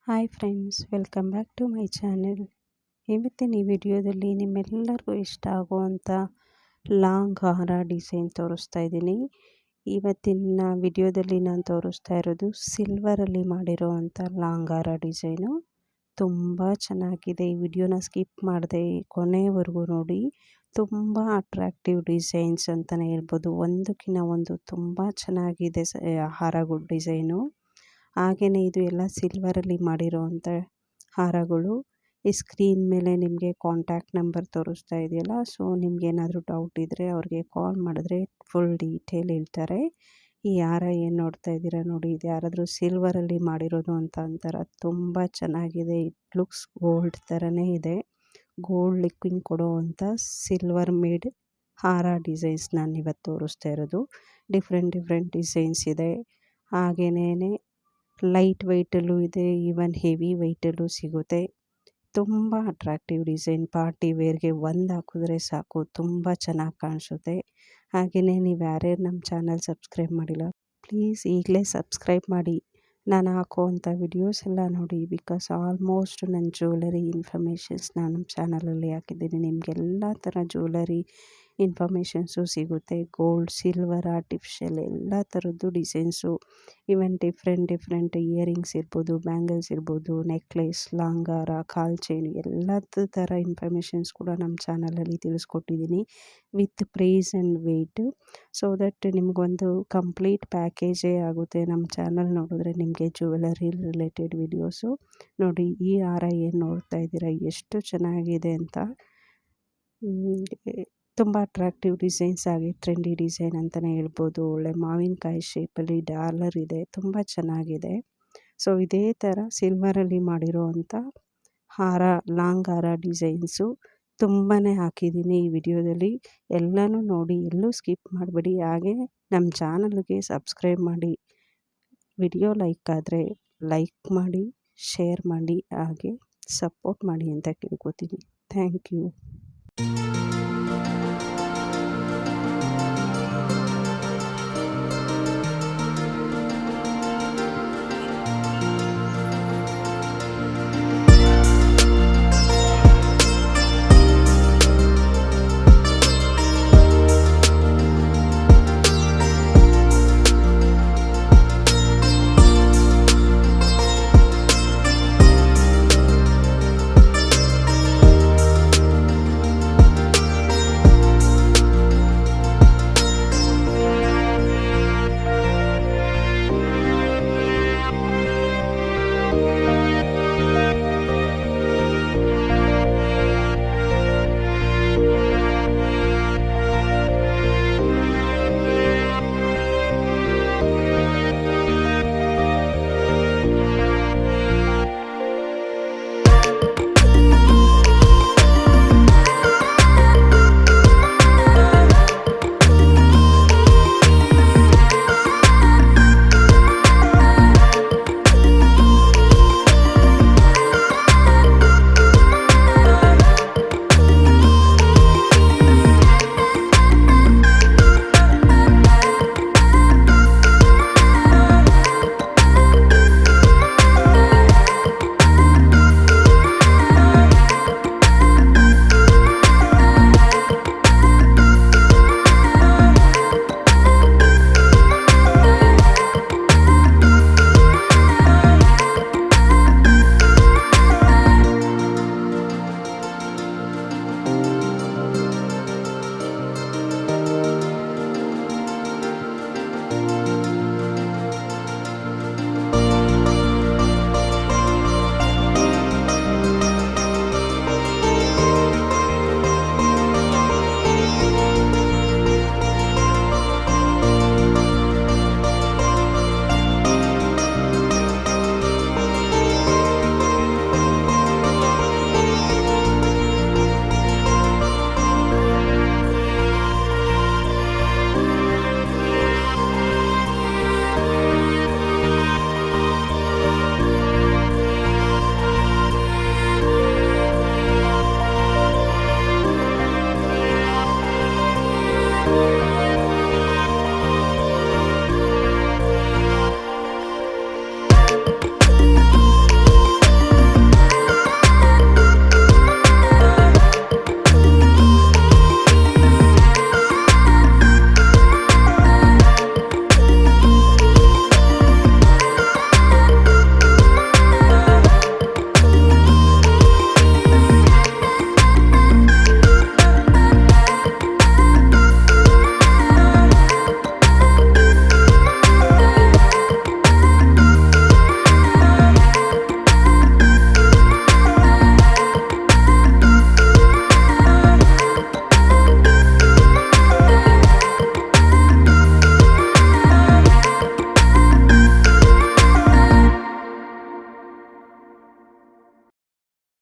Hi friends, welcome back to my channel. ಇವತ್ತಿನ ಈ ವಿಡಿಯೋದಲ್ಲಿ ನಿಮ್ಮೆಲ್ಲರಿಗೂ ಇಷ್ಟ ಆಗುವಂಥ ಲಾಂಗ್ ಹಾರ ಡಿಸೈನ್ ತೋರಿಸ್ತಾ ಇದ್ದೀನಿ. ಇವತ್ತಿನ ವಿಡಿಯೋದಲ್ಲಿ ನಾನು ತೋರಿಸ್ತಾ ಇರೋದು ಸಿಲ್ವರಲ್ಲಿ ಮಾಡಿರೋವಂಥ ಲಾಂಗ್ ಹಾರ ಡಿಸೈನು. ತುಂಬ ಚೆನ್ನಾಗಿದೆ. ಈ ವಿಡಿಯೋನ ಸ್ಕಿಪ್ ಮಾಡದೆ ಕೊನೆವರೆಗೂ ನೋಡಿ. ತುಂಬ ಅಟ್ರಾಕ್ಟಿವ್ ಡಿಸೈನ್ಸ್ ಅಂತಲೇ ಹೇಳ್ಬೋದು. ಒಂದಕ್ಕಿಂತ ಒಂದು ತುಂಬ ಚೆನ್ನಾಗಿದೆ ಹಾರಗಳ ಡಿಸೈನು. ಹಾಗೆಯೇ ಇದು ಎಲ್ಲ ಸಿಲ್ವರಲ್ಲಿ ಮಾಡಿರೋವಂಥ ಹಾರಗಳು. ಈ ಸ್ಕ್ರೀನ್ ಮೇಲೆ ನಿಮಗೆ ಕಾಂಟ್ಯಾಕ್ಟ್ ನಂಬರ್ ತೋರಿಸ್ತಾ ಇದೆಯಲ್ಲ, ಸೊ ನಿಮಗೇನಾದರೂ ಡೌಟ್ ಇದ್ದರೆ ಅವ್ರಿಗೆ ಕಾಲ್ ಮಾಡಿದ್ರೆ ಫುಲ್ ಡೀಟೇಲ್ ಹೇಳ್ತಾರೆ. ಈ ಹಾರ ಏನು ನೋಡ್ತಾ ಇದ್ದೀರಾ ನೋಡಿ, ಇದು ಯಾರಾದರೂ ಸಿಲ್ವರಲ್ಲಿ ಮಾಡಿರೋದು ಅಂತ ಅಂತಾರೆ. ತುಂಬ ಚೆನ್ನಾಗಿದೆ. ಇಟ್ ಲುಕ್ಸ್ ಗೋಲ್ಡ್ ಥರನೇ ಇದೆ. ಗೋಲ್ಡ್ ಲಿಕ್ಕಿಂಗ್ ಕೊಡೋವಂಥ ಸಿಲ್ವರ್ ಮೇಡ್ ಹಾರ ಡಿಸೈನ್ಸ್ ನಾನು ಇವತ್ತು ತೋರಿಸ್ತಾ ಇರೋದು. ಡಿಫ್ರೆಂಟ್ ಡಿಸೈನ್ಸ್ ಇದೆ. ಹಾಗೆಯೇ ಲೈಟ್ ವೆಯ್ಟಲ್ಲೂ ಇದೆ, ಈವನ್ ಹೆವಿ ವೆಯ್ಟಲ್ಲೂ ಸಿಗುತ್ತೆ. ತುಂಬ ಅಟ್ರಾಕ್ಟಿವ್ ಡಿಸೈನ್. ಪಾರ್ಟಿ ವೇರ್ಗೆ ಒಂದು ಹಾಕಿದ್ರೆ ಸಾಕು, ತುಂಬ ಚೆನ್ನಾಗಿ ಕಾಣಿಸುತ್ತೆ. ಹಾಗೆಯೇ ನೀವು ಯಾರ್ಯಾರು ನಮ್ಮ ಚಾನಲ್ ಸಬ್ಸ್ಕ್ರೈಬ್ ಮಾಡಿಲ್ಲ, ಪ್ಲೀಸ್ ಈಗಲೇ ಸಬ್ಸ್ಕ್ರೈಬ್ ಮಾಡಿ. ನಾನು ಹಾಕೋವಂಥ ವಿಡಿಯೋಸ್ ಎಲ್ಲ ನೋಡಿ. ಬಿಕಾಸ್ ಆಲ್ಮೋಸ್ಟ್ ನನ್ನ ಜ್ಯುವೆಲರಿ ಇನ್ಫಾರ್ಮೇಷನ್ಸ್ ನಾನು ನಮ್ಮ ಚಾನಲಲ್ಲಿ ಹಾಕಿದ್ದೀನಿ. ನಿಮಗೆಲ್ಲ ಥರ ಜ್ಯುವೆಲರಿ ಇನ್ಫಾರ್ಮೇಷನ್ಸು ಸಿಗುತ್ತೆ. ಗೋಲ್ಡ್, ಸಿಲ್ವರ್, ಆರ್ಟಿಫಿಷಿಯಲ್ ಎಲ್ಲ ಥರದ್ದು ಡಿಸೈನ್ಸು. ಈವನ್ ಡಿಫ್ರೆಂಟ್ ಇಯರಿಂಗ್ಸ್ ಇರ್ಬೋದು, ಬ್ಯಾಂಗಲ್ಸ್ ಇರ್ಬೋದು, ನೆಕ್ಲೆಸ್, ಲಾಂಗ್ ಹಾರ, ಕಾಲ್ ಚೈನ್ ಎಲ್ಲದ ಥರ ಇನ್ಫಾರ್ಮೇಷನ್ಸ್ ಕೂಡ ನಮ್ಮ ಚಾನಲಲ್ಲಿ ತಿಳಿಸ್ಕೊಟ್ಟಿದ್ದೀನಿ with price and weight. So that ನಿಮಗೊಂದು ಕಂಪ್ಲೀಟ್ ಪ್ಯಾಕೇಜೇ ಆಗುತ್ತೆ. ನಮ್ಮ ಚಾನಲ್ ನೋಡಿದ್ರೆ ನಿಮಗೆ ಜ್ಯುವೆಲರಿ ರಿಲೇಟೆಡ್ ವಿಡಿಯೋಸು ನೋಡಿ. ಈ ಹಾರ ಏನು ನೋಡ್ತಾ ಇದ್ದೀರಾ ಎಷ್ಟು ಚೆನ್ನಾಗಿದೆ ಅಂತ. ತುಂಬ ಅಟ್ರಾಕ್ಟಿವ್ ಡಿಸೈನ್ಸ್ ಆಗಿ ಟ್ರೆಂಡಿ ಡಿಸೈನ್ ಅಂತಲೇ ಹೇಳ್ಬೋದು. ಒಳ್ಳೆ ಮಾವಿನಕಾಯಿ ಶೇಪಲ್ಲಿ ಡಾಲರ್ ಇದೆ, ತುಂಬ ಚೆನ್ನಾಗಿದೆ. ಸೊ ಇದೇ ಥರ ಸಿಲ್ವರಲ್ಲಿ ಮಾಡಿರೋವಂಥ ಹಾರ, ಲಾಂಗ್ ಹಾರ ಡಿಸೈನ್ಸು ತುಂಬಾ ಹಾಕಿದ್ದೀನಿ ಈ ವಿಡಿಯೋದಲ್ಲಿ. ಎಲ್ಲನೂ ನೋಡಿ, ಎಲ್ಲೂ ಸ್ಕಿಪ್ ಮಾಡಬೇಡಿ. ಹಾಗೆ ನಮ್ಮ ಚಾನಲ್ಗೆ ಸಬ್ಸ್ಕ್ರೈಬ್ ಮಾಡಿ. ವಿಡಿಯೋ ಲೈಕ್ ಆದರೆ ಲೈಕ್ ಮಾಡಿ, ಶೇರ್ ಮಾಡಿ, ಹಾಗೆ ಸಪೋರ್ಟ್ ಮಾಡಿ ಅಂತ ಕೇಳ್ಕೊತೀನಿ. Thank you.